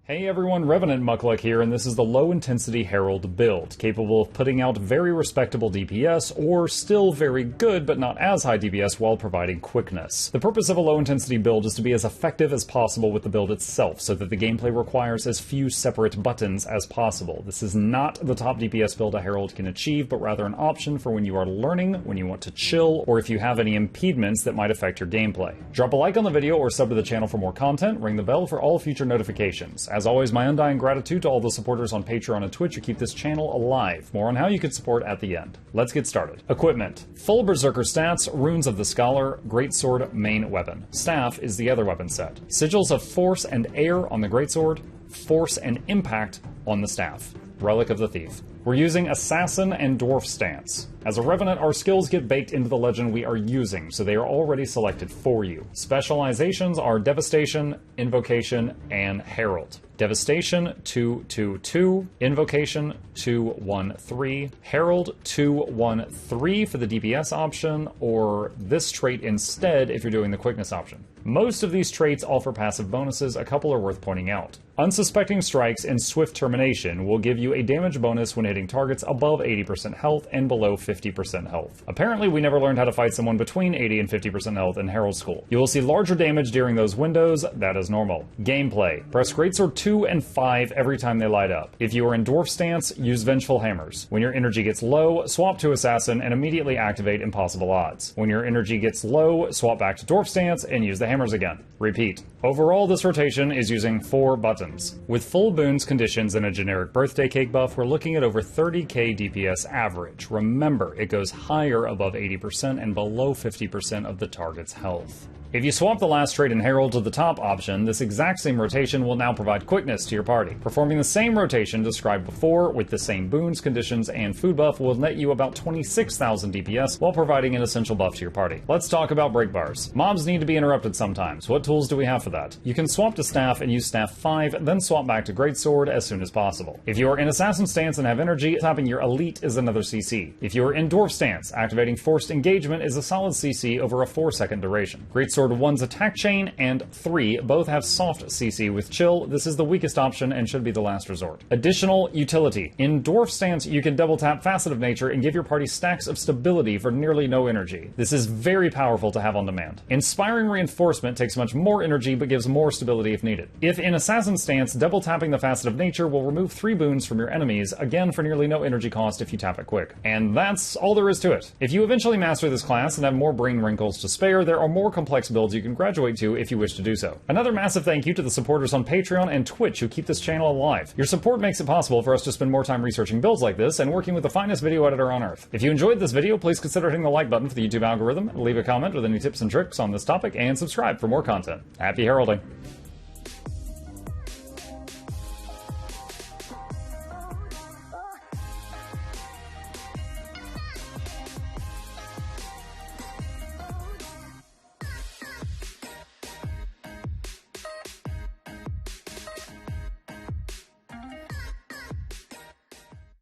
Hey everyone, Revenant Muckluck here, and this is the low-intensity Herald build, capable of putting out very respectable DPS, or still very good but not as high DPS while providing quickness. The purpose of a low-intensity build is to be as effective as possible with the build itself, so that the gameplay requires as few separate buttons as possible. This is not the top DPS build a Herald can achieve, but rather an option for when you are learning, when you want to chill, or if you have any impediments that might affect your gameplay. Drop a like on the video or sub to the channel for more content, ring the bell for all future notifications. As always, my undying gratitude to all the supporters on Patreon and Twitch who keep this channel alive. More on how you can support at the end. Let's get started. Equipment. Full Berserker stats, Runes of the Scholar, Greatsword, main weapon. Staff is the other weapon set. Sigils of Force and Air on the Greatsword, Force and Impact on the Staff. Relic of the Thief. We're using Assassin and Dwarf stance. As a Revenant, our skills get baked into the legend we are using, so they are already selected for you. Specializations are Devastation, Invocation, and Herald. Devastation 2-2-2, Invocation 2-1-3, Herald 2-1-3 for the DPS option, or this trait instead if you're doing the Quickness option. Most of these traits offer passive bonuses, a couple are worth pointing out. Unsuspecting Strikes and Swift Termination will give you a damage bonus when hitting targets above 80% health and below 50% health. Apparently we never learned how to fight someone between 80 and 50% health in Herald School. You will see larger damage during those windows, that is normal. Gameplay. Press Greatsword 2 and 5 every time they light up. If you are in Dwarf stance, use Vengeful Hammers. When your energy gets low, swap to Assassin and immediately activate Impossible Odds. When your energy gets low, swap back to Dwarf stance and use the hammers again. Repeat. Overall, this rotation is using 4 buttons. With full boons, conditions, and a generic birthday cake buff, we're looking at over 30k DPS average. Remember, it goes higher above 80% and below 50% of the target's health. If you swap the last trait in Herald to the top option, this exact same rotation will now provide quickness to your party. Performing the same rotation described before with the same boons, conditions, and food buff will net you about 26,000 DPS while providing an essential buff to your party. Let's talk about break bars. Mobs need to be interrupted sometimes. What tools do we have for that? You can swap to Staff and use Staff 5, then swap back to Greatsword as soon as possible. If you are in Assassin stance and have energy, tapping your Elite is another CC. If you are in Dwarf stance, activating Forced Engagement is a solid CC over a 4-second duration. Greatsword 1's attack chain and 3 both have soft CC with chill. This is the weakest option and should be the last resort. Additional utility. In Dwarf stance, you can double tap Facet of Nature and give your party stacks of stability for nearly no energy. This is very powerful to have on demand. Inspiring Reinforcement takes much more energy but gives more stability if needed. If in Assassin stance, double tapping the Facet of Nature will remove 3 boons from your enemies, again for nearly no energy cost if you tap it quick. And that's all there is to it. If you eventually master this class and have more brain wrinkles to spare, there are more complex builds you can graduate to if you wish to do so. Another massive thank you to the supporters on Patreon and Twitch who keep this channel alive. Your support makes it possible for us to spend more time researching builds like this and working with the finest video editor on earth. If you enjoyed this video, please consider hitting the like button for the YouTube algorithm, leave a comment with any tips and tricks on this topic, and subscribe for more content. Happy heralding!